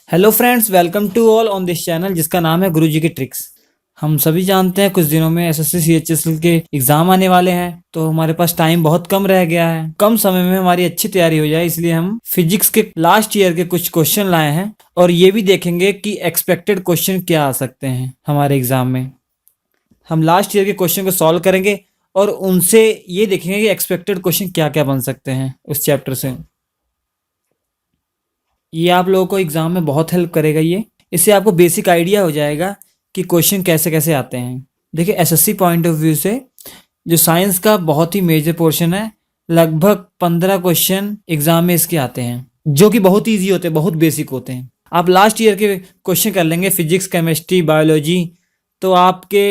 Hello friends, welcome to all on this channel जिसका नाम है गुरुजी की ट्रिक्स। हम सभी जानते हैं कुछ दिनों में एसएससी सीएचएसएल के एग्जाम आने वाले हैं, तो हमारे पास टाइम बहुत कम रह गया है। कम समय में हमारी अच्छी तैयारी हो जाए, इसलिए हम फिजिक्स के लास्ट ईयर के कुछ क्वेश्चन लाए हैं और ये भी देखेंगे कि एक्सपेक्टेड क्वेश्चन क्या आ सकते हैं हमारे एग्जाम में। हम लास्ट ईयर के क्वेश्चन को सॉल्व करेंगे और उनसे ये देखेंगे कि एक्सपेक्टेड क्वेश्चन क्या क्या बन सकते हैं उस चैप्टर से। ये आप लोगों को एग्जाम में बहुत हेल्प करेगा। ये इससे आपको बेसिक आइडिया हो जाएगा कि क्वेश्चन कैसे कैसे आते हैं। देखिए, एसएससी पॉइंट ऑफ व्यू से जो साइंस का बहुत ही मेजर पोर्शन है, लगभग 15 क्वेश्चन एग्जाम में इसके आते हैं, जो कि बहुत ईजी होते हैं, बहुत बेसिक होते हैं। आप लास्ट ईयर के क्वेश्चन कर लेंगे, फिजिक्स, केमिस्ट्री, बायोलॉजी, तो आपके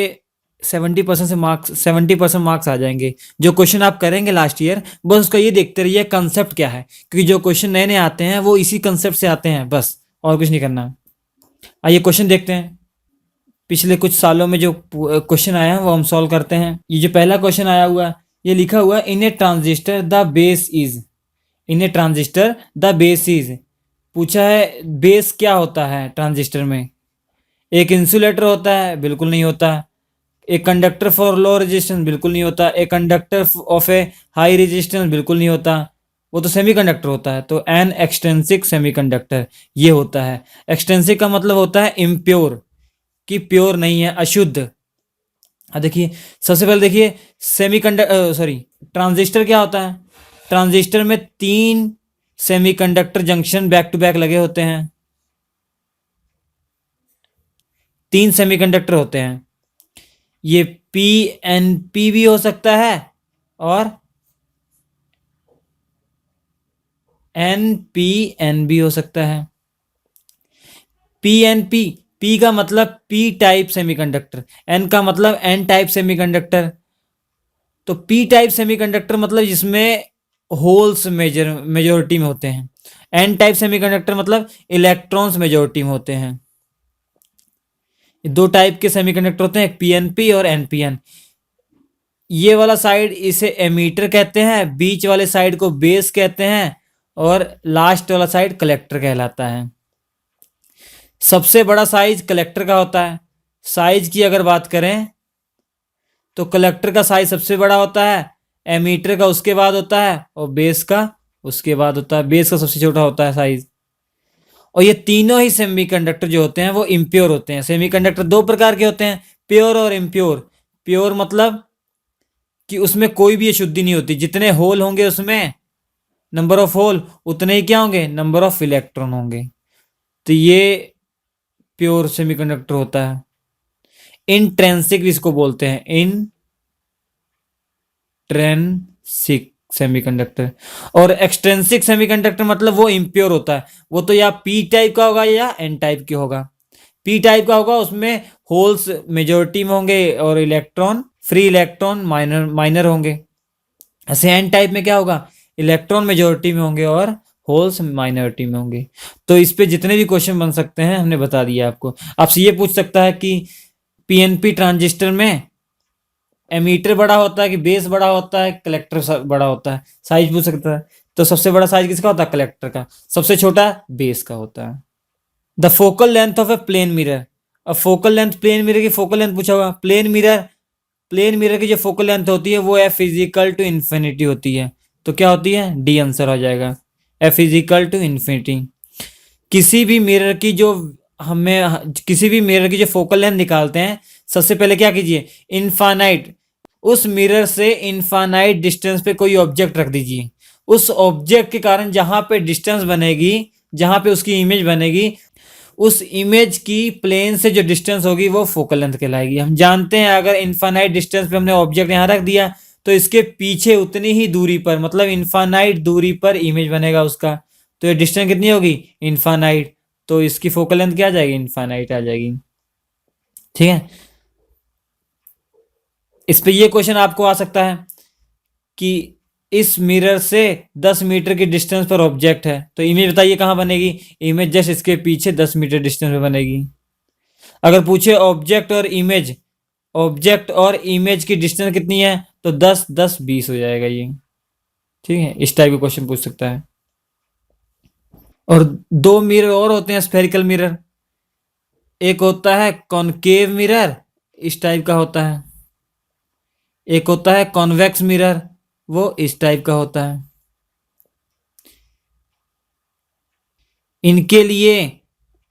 70% मार्क्स आ जाएंगे। जो क्वेश्चन आप करेंगे लास्ट ईयर, बस उसका ये देखते रहिए कंसेप्ट क्या है, क्योंकि जो क्वेश्चन नए नए आते हैं वो इसी कंसेप्ट से आते हैं, बस और कुछ नहीं करना। आइए क्वेश्चन देखते हैं। पिछले कुछ सालों में जो क्वेश्चन आया है वो हम सॉल्व करते हैं। ये जो पहला क्वेश्चन आया हुआ है, ये लिखा हुआ है, in a transistor the base is. In a transistor the base is पूछा है, बेस क्या होता है ट्रांजिस्टर में? एक इंसुलेटर होता है? बिल्कुल नहीं होता। एक कंडक्टर फॉर लो रेजिस्टेंस? बिल्कुल नहीं होता। एक conductor of A high resistance? बिल्कुल नहीं होता। वो तो सेमीकंडक्टर होता है। तो एन एक्सटेंसिक सेमीकंडक्टर ये होता है। एक्सटेंसिक का मतलब होता है इम्प्योर, कि प्योर नहीं है, अशुद्ध। देखिए, सबसे पहले देखिए, ट्रांजिस्टर क्या होता है? ट्रांजिस्टर में 3 semiconductor junction back to back लगे होते हैं। 3 सेमीकंडक्टर होते हैं। ये पी एन पी भी हो सकता है और एन पी एन भी हो सकता है। पी एन पी, पी का मतलब पी टाइप सेमीकंडक्टर, एन का मतलब एन टाइप सेमीकंडक्टर। तो पी टाइप सेमीकंडक्टर मतलब जिसमें होल्स मेजोरिटी में होते हैं। एन टाइप सेमीकंडक्टर मतलब इलेक्ट्रॉन्स मेजोरिटी में होते हैं। 2 टाइप के सेमीकंडक्टर होते हैं, एक पीएनपी और एनपीएन। ये वाला साइड इसे एमीटर कहते हैं, बीच वाले साइड को बेस कहते हैं और लास्ट वाला साइड कलेक्टर कहलाता है। सबसे बड़ा साइज कलेक्टर का होता है। साइज की अगर बात करें तो कलेक्टर का साइज सबसे बड़ा होता है, एमीटर का उसके बाद होता है और बेस का उसके बाद होता है। बेस का सबसे छोटा होता है साइज। और ये तीनों ही सेमीकंडक्टर जो होते हैं वो इम्प्योर होते हैं। सेमीकंडक्टर 2 प्रकार के होते हैं, प्योर और इम्प्योर। प्योर मतलब कि उसमें कोई भी अशुद्धि नहीं होती। जितने होल होंगे उसमें, नंबर ऑफ होल, उतने ही क्या होंगे, नंबर ऑफ इलेक्ट्रॉन होंगे। तो ये प्योर सेमीकंडक्टर होता है। इंट्रेंसिक भी इसको बोलते हैं, इंट्रेंसिक सेमीकंडक्टर। और एक्सट्रेंसिक सेमीकंडक्टर मतलब वो इम्प्योर होता है। वो तो या पी टाइप का होगा या एन टाइप के होगा। पी टाइप का होगा, उसमें होल्स मेजोरिटी में होंगे और इलेक्ट्रॉन, फ्री इलेक्ट्रॉन माइनर होंगे। ऐसे एन टाइप में क्या होगा, इलेक्ट्रॉन मेजोरिटी में होंगे और होल्स माइनॉरिटी में होंगे। तो इस पे जितने भी क्वेश्चन बन सकते हैं हमने बता दिया आपको। आपसे ये पूछ सकता है कि पीएनपी ट्रांजिस्टर में एमीटर बड़ा होता है कि बेस बड़ा होता है, कलेक्टर बड़ा होता है, साइज पूछ सकता है। तो सबसे बड़ा साइज किसका होता है, कलेक्टर का। सबसे छोटा बेस का होता है। The focal length of a plane mirror. अब फोकल लेंथ, प्लेन मिरर की फोकल लेंथ पूछा हुआ। प्लेन मिरर की जो फोकल लेंथ होती है वो एफ इजिकल टू इन्फिनिटी होती है। तो क्या होती है, डी आंसर हो जाएगा, एफ इजिकल टू इन्फिनिटी। किसी भी मिरर की जो फोकल लेंथ निकालते हैं, सबसे पहले क्या कीजिए, इनफाइनाइट, उस मिरर से इनफाइनाइट डिस्टेंस पे कोई ऑब्जेक्ट रख दीजिए। उस ऑब्जेक्ट के कारण जहां पे डिस्टेंस बनेगी, जहां पे उसकी इमेज बनेगी, उस इमेज की प्लेन से जो डिस्टेंस होगी वो फोकल लेंथ कहलाएगी। हम जानते हैं अगर इनफाइनाइट डिस्टेंस पे हमने ऑब्जेक्ट यहां रख दिया तो इसके पीछे उतनी ही दूरी पर, मतलब इनफाइनाइट दूरी पर इमेज बनेगा उसका। तो ये डिस्टेंस कितनी होगी, इनफाइनाइट। तो इसकी फोकल लेंथ क्या आ जाएगी, इनफाइनाइट आ जाएगी। ठीक है। इस पे ये क्वेश्चन आपको आ सकता है कि इस मिरर से 10 मीटर की डिस्टेंस पर ऑब्जेक्ट है, तो इमेज बताइए कहां बनेगी। इमेज जस्ट इसके पीछे 10 मीटर डिस्टेंस पे बनेगी। अगर पूछे ऑब्जेक्ट और इमेज की डिस्टेंस कितनी है, तो 10 10 20 हो जाएगा ये। ठीक है, इस टाइप के क्वेश्चन पूछ सकता है। और दो मिरर और होते हैं स्फेरिकल मिरर, एक होता है कॉनकेव मिरर, इस टाइप का होता है, एक होता है कॉन्वेक्स मिरर, वो इस टाइप का होता है। इनके लिए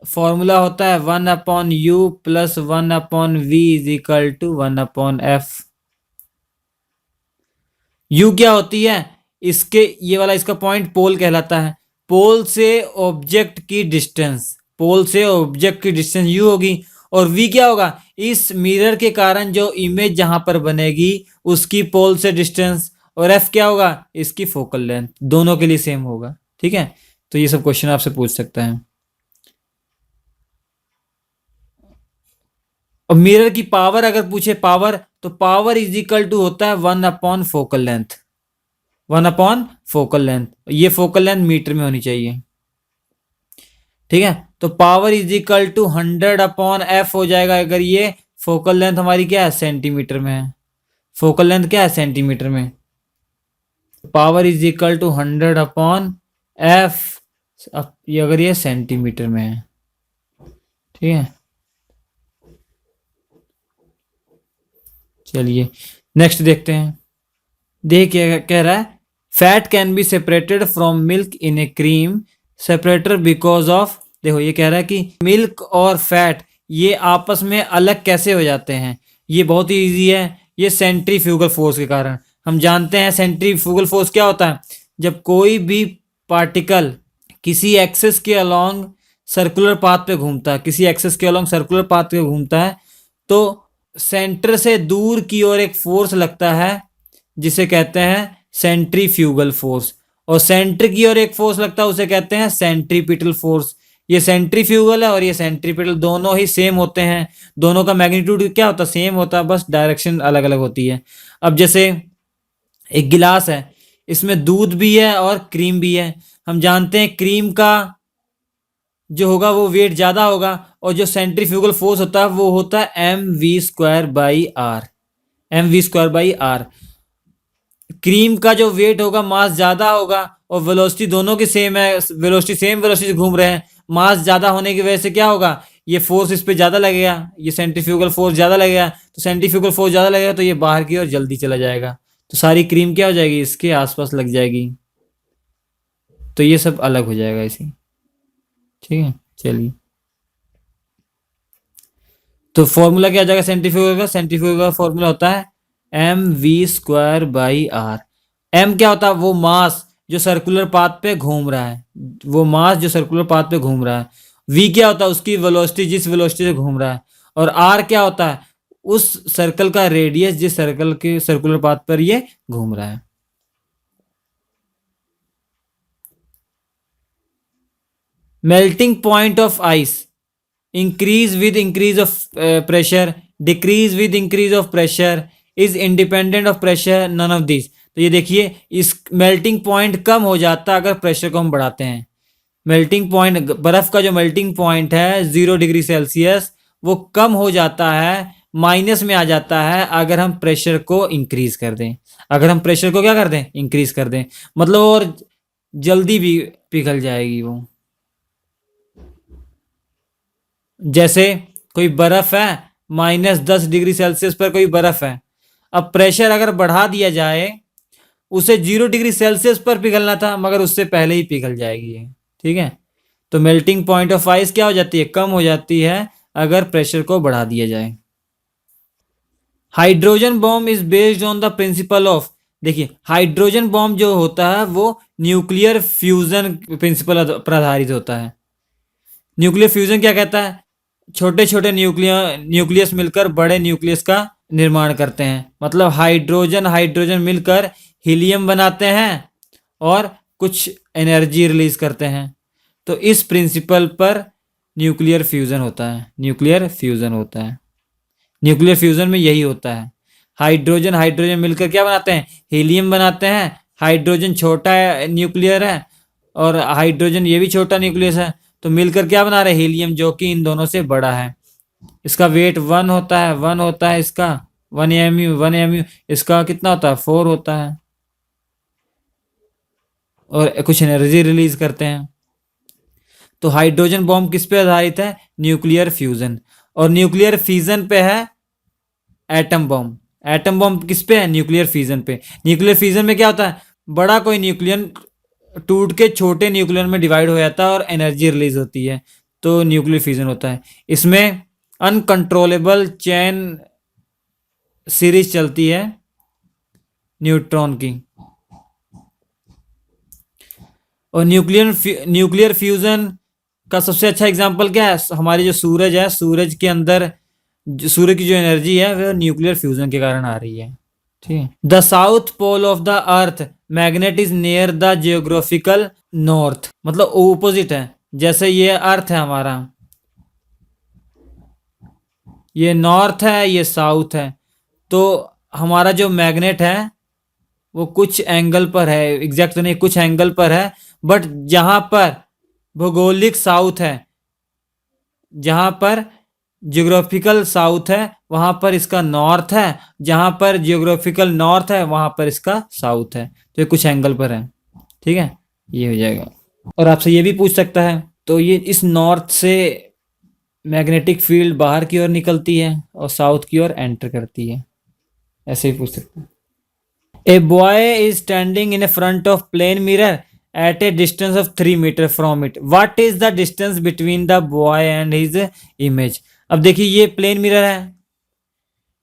फॉर्मूला होता है 1/u plus 1/v is equal to 1/f। U क्या होती है, इसके ये वाला इसका पॉइंट पोल कहलाता है। पोल से ऑब्जेक्ट की डिस्टेंस, पोल से ऑब्जेक्ट की डिस्टेंस यू होगी। और वी क्या होगा, इस मिरर के कारण जो इमेज जहां पर बनेगी उसकी पोल से डिस्टेंस। और एफ क्या होगा, इसकी फोकल लेंथ। दोनों के लिए सेम होगा, ठीक है। तो ये सब क्वेश्चन आपसे पूछ सकता है। और मिरर की पावर अगर पूछे, पावर, तो पावर इज इक्वल टू होता है 1/फोकल लेंथ, 1/फोकल लेंथ। ये फोकल लेंथ मीटर में होनी चाहिए, ठीक है। तो power is equal to 100/f हो जाएगा अगर ये फोकल लेंथ हमारी क्या है, सेंटीमीटर में है। फोकल लेंथ क्या है, सेंटीमीटर में। Power is equal to 100/f, ये अगर ये सेंटीमीटर में है, ठीक है। चलिए नेक्स्ट देखते हैं। देखिए क्या कह रहा है, fat can be separated from milk in A cream separator because of. देखो ये कह रहा है कि मिल्क और फैट ये आपस में अलग कैसे हो जाते हैं। ये बहुत ही ईजी है, ये सेंट्रीफ्यूगल फोर्स के कारण। हम जानते हैं सेंट्रीफ्यूगल फोर्स क्या होता है, जब कोई भी पार्टिकल किसी एक्सिस के अलोंग सर्कुलर पाथ पे घूमता है, किसी एक्सिस के अलोंग सर्कुलर पाथ पे घूमता है, तो सेंटर से दूर की ओर एक फोर्स लगता है जिसे कहते हैं सेंट्रीफ्यूगल फोर्स। और सेंटर की ओर एक फोर्स लगता है उसे कहते हैं सेंट्रीपिटल फोर्स। ये सेंट्रीफ्यूगल है और ये सेंट्रीपिटल दोनों ही सेम होते हैं। दोनों का मैग्नीट्यूड क्या होता है, सेम होता है, बस डायरेक्शन अलग अलग होती है। अब जैसे एक गिलास है, इसमें दूध भी है और क्रीम भी है। हम जानते हैं क्रीम का जो होगा वो वेट ज्यादा होगा, और जो सेंट्रीफ्यूगल फोर्स होता है वो होता है mv²/r, mv²/r। क्रीम का जो वेट होगा, मास ज्यादा होगा, और वेलोसिटी दोनों की सेम है, वेलोसिटी सेम वेलोसिटी से घूम रहे हैं। मास ज्यादा होने की वजह से क्या होगा, ये फोर्स इस पे ज्यादा लगेगा, ये सेंट्रीफ्यूगल फोर्स ज्यादा लगेगा। तो सेंट्रीफ्यूगल फोर्स ज्यादा लगेगा तो ये बाहर की ओर जल्दी चला जाएगा, तो सारी क्रीम क्या हो जाएगी, इसके आसपास लग जाएगी। तो ये सब अलग हो जाएगा इसी, ठीक है। चलिए तो फॉर्मूला क्या आ जाएगा सेंट्रीफ्यूगल का, सेंट्रीफ्यूगल का फॉर्मूला होता है mv²/r। m क्या होता है, वो मास जो सर्कुलर पाथ पे घूम रहा है, वो मास जो सर्कुलर पाथ पे घूम रहा है। v क्या होता है, उसकी वेलोसिटी, जिस वेलोसिटी से घूम रहा है। और r क्या होता है, उस सर्कल का रेडियस जिस सर्कल के सर्कुलर पाथ पर ये घूम रहा है। Melting point of ice increase with increase of pressure, decrease with increase of pressure, is independent of pressure, none of these। तो ये देखिए, इस मेल्टिंग पॉइंट कम हो जाता है अगर प्रेशर को हम बढ़ाते हैं। मेल्टिंग पॉइंट, बर्फ का जो मेल्टिंग पॉइंट है 0 डिग्री सेल्सियस, वो कम हो जाता है, माइनस में आ जाता है अगर हम प्रेशर को इंक्रीज कर दें। अगर हम प्रेशर को क्या कर दें, इंक्रीज कर दें, मतलब और जल्दी भी पिघल जाएगी वो। जैसे कोई बर्फ है, -10 डिग्री सेल्सियस पर कोई बर्फ है। अब प्रेशर अगर बढ़ा दिया जाए, उसे 0 डिग्री सेल्सियस पर पिघलना था मगर उससे पहले ही पिघल जाएगी ये, ठीक है। तो मेल्टिंग पॉइंट ऑफ आइस क्या हो जाती है, कम हो जाती है अगर प्रेशर को बढ़ा दिया जाए। Hydrogen bomb is based on the principle of. देखिए हाइड्रोजन बॉम्ब जो होता है वो न्यूक्लियर फ्यूजन प्रिंसिपल पर आधारित होता है। न्यूक्लियर फ्यूजन क्या कहता है, छोटे छोटे न्यूक्लियस मिलकर बड़े न्यूक्लियस का निर्माण करते हैं। मतलब हाइड्रोजन हाइड्रोजन मिलकर हीलियम बनाते हैं और कुछ एनर्जी रिलीज करते हैं। तो इस प्रिंसिपल पर न्यूक्लियर फ्यूजन होता है, न्यूक्लियर फ्यूजन होता है। न्यूक्लियर फ्यूजन में यही होता है, हाइड्रोजन हाइड्रोजन मिलकर क्या बनाते हैं, हीलियम बनाते हैं। हाइड्रोजन छोटा न्यूक्लियर है और हाइड्रोजन ये भी छोटा न्यूक्लियस है, तो मिलकर क्या बना रहे, हीलियम, जो कि इन दोनों से बड़ा है। इसका वेट 1 होता है, 1 होता है इसका, 1 mu, इसका कितना होता है, 4 होता है। और कुछ एनर्जी रिलीज करते हैं। तो हाइड्रोजन बॉम्ब किस पे आधारित है? Nuclear fusion. और न्यूक्लियर फिजन पे है एटम बॉम्ब। एटम बॉम्ब किस पे है? न्यूक्लियर फिजन पे। न्यूक्लियर फिजन में क्या होता है? बड़ा कोई न्यूक्लियन टूट के छोटे न्यूक्लियर में डिवाइड हो जाता है और एनर्जी रिलीज होती है, तो न्यूक्लियर फिजन होता है। इसमें अनकंट्रोलेबल चेन सीरीज चलती है न्यूट्रॉन की। और न्यूक्लियर फ्यूजन का सबसे अच्छा एग्जांपल क्या है? हमारी जो सूरज है, सूरज के अंदर सूर्य की जो एनर्जी है वह न्यूक्लियर फ्यूजन के कारण आ रही है। ठीक है। The south pole of the earth magnet is near the geographical north, मतलब ओपोजिट है। जैसे ये अर्थ है हमारा, ये नॉर्थ है, ये साउथ है, तो हमारा जो मैग्नेट है वो कुछ एंगल पर है, एग्जैक्ट नहीं, कुछ एंगल पर है, बट जहां पर भौगोलिक साउथ है, जहां पर जियोग्राफिकल साउथ है वहां पर इसका नॉर्थ है, जहां पर जियोग्राफिकल नॉर्थ है वहां पर इसका साउथ है, तो ये कुछ एंगल पर है। ठीक है, ये हो जाएगा। और आपसे ये भी पूछ सकता है, तो ये इस नॉर्थ से मैग्नेटिक फील्ड बाहर की ओर निकलती है और साउथ की ओर एंटर करती है, ऐसे ही पूछ सकते हैं। A boy is standing in front of plane mirror at a distance of 3 meter from it. What is the distance between the boy and his image? अब देखिए ये प्लेन मिरर है,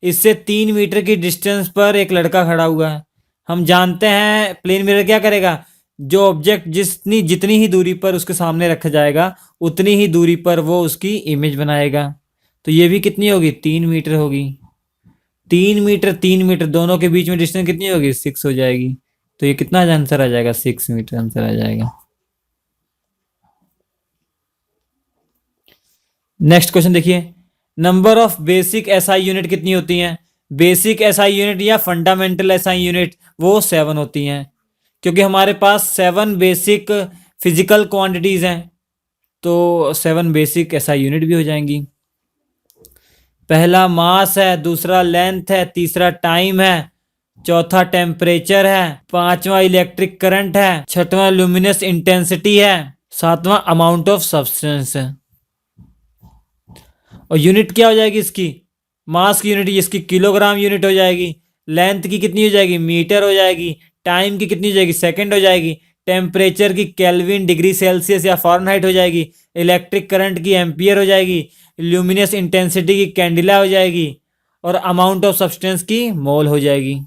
इससे 3 मीटर की डिस्टेंस पर एक लड़का खड़ा हुआ है। हम जानते हैं प्लेन मिरर क्या करेगा, जो ऑब्जेक्ट जितनी ही दूरी पर उसके सामने रखा जाएगा उतनी ही दूरी पर वो उसकी इमेज बनाएगा। तो ये भी कितनी होगी? 3 मीटर होगी। 3 मीटर दोनों के बीच में डिस्टेंस कितनी होगी? 6 हो जाएगी। तो ये कितना आंसर आ जाएगा? 6 मीटर आंसर आ जाएगा। नेक्स्ट क्वेश्चन देखिए, number of basic SI unit कितनी होती हैं? बेसिक एसआई यूनिट या फंडामेंटल एसआई यूनिट वो 7 होती हैं, क्योंकि हमारे पास 7 बेसिक फिजिकल क्वांटिटीज हैं, तो 7 बेसिक एसआई यूनिट भी हो जाएंगी। पहला मास है, दूसरा लेंथ है, तीसरा टाइम है, चौथा टेम्परेचर है, पांचवा इलेक्ट्रिक करंट है, छठवां लुमिनस इंटेंसिटी है, सातवां अमाउंट ऑफ सब्सटेंस है। और यूनिट क्या हो जाएगी इसकी? मास की यूनिट इसकी किलोग्राम यूनिट हो जाएगी, लेंथ की कितनी हो जाएगी? मीटर हो जाएगी, टाइम की कितनी हो जाएगी? सेकंड हो जाएगी, टेम्परेचर की केल्विन डिग्री सेल्सियस या फ़ारेनहाइट हो जाएगी, इलेक्ट्रिक करंट की एम्पियर हो जाएगी, ल्यूमिनस इंटेंसिटी की कैंडिला हो जाएगी, और अमाउंट ऑफ सब्सटेंस की मोल हो जाएगी।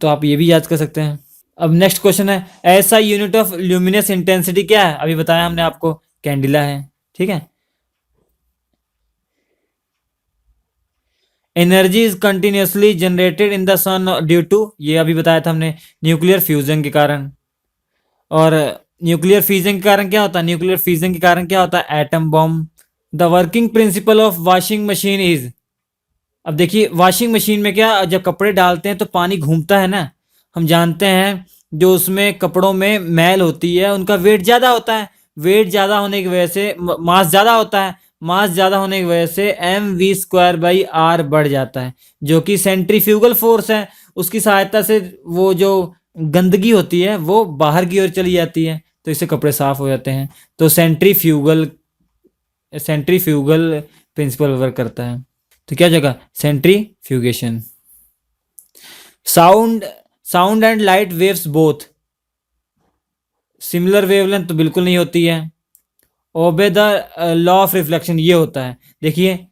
तो आप ये भी याद कर सकते हैं। अब नेक्स्ट क्वेश्चन है, ऐसा यूनिट ऑफ ल्यूमिनस इंटेंसिटी क्या है? अभी बताया हमने आपको, कैंडिला है। ठीक है। Energy is continuously generated in the sun due to, ये अभी बताया था हमने, न्यूक्लियर फ्यूजन के कारण। और न्यूक्लियर फ्यूजन के कारण क्या होता है? न्यूक्लियर फ्यूजन के कारण क्या होता है? Atom bomb. The working principle of washing machine is, अब देखिए वॉशिंग मशीन में क्या, जब कपड़े डालते हैं तो पानी घूमता है ना, हम जानते हैं जो उसमें कपड़ों में मैल होती है उनका वेट ज़्यादा होता है, वेट ज़्यादा होने की वजह से मास ज़्यादा होता है, मास ज़्यादा होने की वजह से mv²/r बढ़ जाता है, जो कि सेंट्रीफ्यूगल फोर्स है। उसकी सहायता से वो जो गंदगी होती है वो बाहर की ओर चली जाती है, तो इससे कपड़े साफ हो जाते हैं। तो सेंट्रीफ्यूगल प्रिंसिपल वर्क करता है। तो क्या जगह? Centrifugation. Sound and light waves both similar wavelength तो बिल्कुल नहीं होती है। Obey the law of reflection, ये होता है। देखिए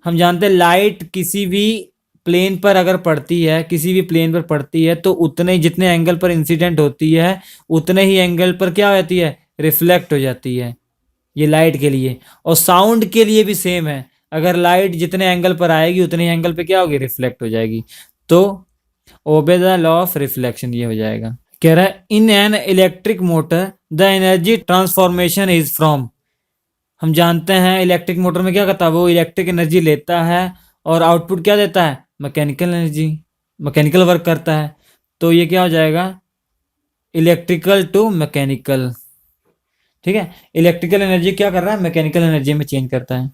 हम जानते हैं लाइट किसी भी प्लेन पर अगर पड़ती है, किसी भी प्लेन पर पड़ती है, तो उतने जितने एंगल पर इंसिडेंट होती है उतने ही एंगल पर क्या होती है? रिफ्लेक्ट हो जाती है। ये लाइट के लिए, और साउंड के लिए भी सेम है। अगर लाइट जितने एंगल पर आएगी उतने एंगल पे क्या होगी? रिफ्लेक्ट हो जाएगी। तो obey the law of reflection ये हो जाएगा। कह रहा है in an electric motor the energy transformation is from, हम जानते हैं इलेक्ट्रिक मोटर में क्या करता है, वो इलेक्ट्रिक एनर्जी लेता है और आउटपुट क्या देता है? मैकेनिकल एनर्जी, मैकेनिकल वर्क करता है। तो ये क्या हो जाएगा? Electrical to mechanical. ठीक है, इलेक्ट्रिकल एनर्जी क्या कर रहा है? मैकेनिकल एनर्जी में चेंज करता है।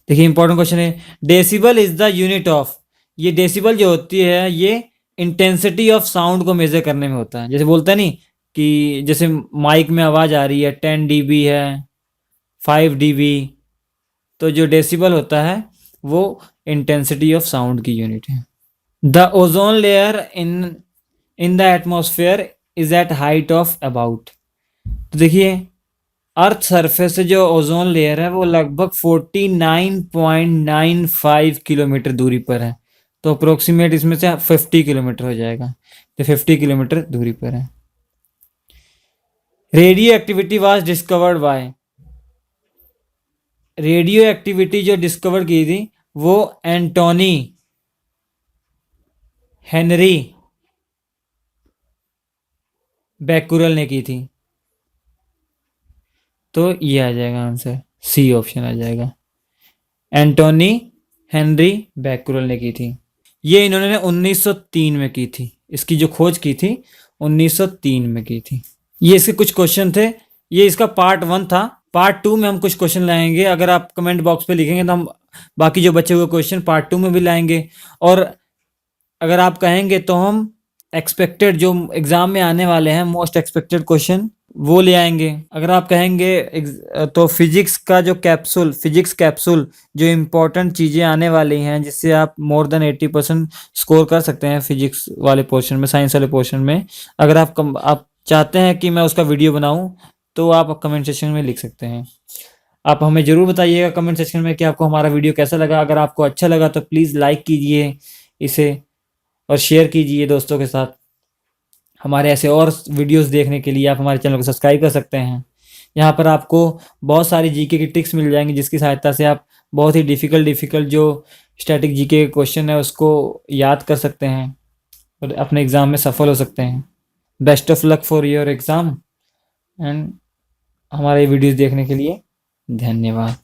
देखिए इंपॉर्टेंट क्वेश्चन है, decibel is the unit of, ये डेसिबल जो होती है ये इंटेंसिटी ऑफ साउंड को मेजर करने में होता है। जैसे बोलते हैं नहीं कि जैसे माइक में आवाज़ आ रही है 10 dB है, 5 dB, तो जो डेसिबल होता है वो इंटेंसिटी ऑफ साउंड की यूनिट है। The ozone layer in the atmosphere is at height of about, तो देखिए अर्थ सरफेस से जो ओजोन लेयर है वो लगभग 49.95 किलोमीटर दूरी पर है, तो अप्रोक्सीमेट इसमें से 50 किलोमीटर हो जाएगा, तो 50 किलोमीटर दूरी पर है। Radio activity was discovered by, radio activity जो डिस्कवर की थी वो एंटोनी हेनरी बैकुरल ने की थी, तो ये आ जाएगा आंसर, सी ऑप्शन आ जाएगा, एंटोनी हेनरी बैकुरल ने की थी। ये इन्होंने 1903 में की थी, इसकी जो खोज की थी 1903 में की थी। ये इसके कुछ क्वेश्चन थे, ये इसका पार्ट 1 था। पार्ट 2 में हम कुछ क्वेश्चन लाएंगे, अगर आप कमेंट बॉक्स पे लिखेंगे तो हम बाकी जो बचे हुए क्वेश्चन पार्ट 2 में भी लाएंगे, और अगर आप कहेंगे तो हम एक्सपेक्टेड जो एग्जाम में आने वाले हैं मोस्ट एक्सपेक्टेड क्वेश्चन वो ले आएंगे। अगर आप कहेंगे तो फिजिक्स का जो फिजिक्स कैप्सूल जो इम्पोर्टेंट चीज़ें आने वाली हैं जिससे आप मोर देन 80% स्कोर कर सकते हैं फिजिक्स वाले पोर्शन में, साइंस वाले पोर्शन में, अगर आप चाहते हैं कि मैं उसका वीडियो बनाऊं तो आप कमेंट सेक्शन में लिख सकते हैं। आप हमें ज़रूर बताइएगा कमेंट सेक्शन में कि आपको हमारा वीडियो कैसा लगा। अगर आपको अच्छा लगा तो प्लीज़ लाइक कीजिए इसे और शेयर कीजिए दोस्तों के साथ। हमारे ऐसे और वीडियोस देखने के लिए आप हमारे चैनल को सब्सक्राइब कर सकते हैं। यहाँ पर आपको बहुत सारी जीके की ट्रिक्स मिल जाएंगी जिसकी सहायता से आप बहुत ही डिफ़िकल्ट जो स्टैटिक जीके के क्वेश्चन है उसको याद कर सकते हैं और अपने एग्ज़ाम में सफल हो सकते हैं। Best of luck for your exam and हमारे वीडियोस देखने के लिए धन्यवाद।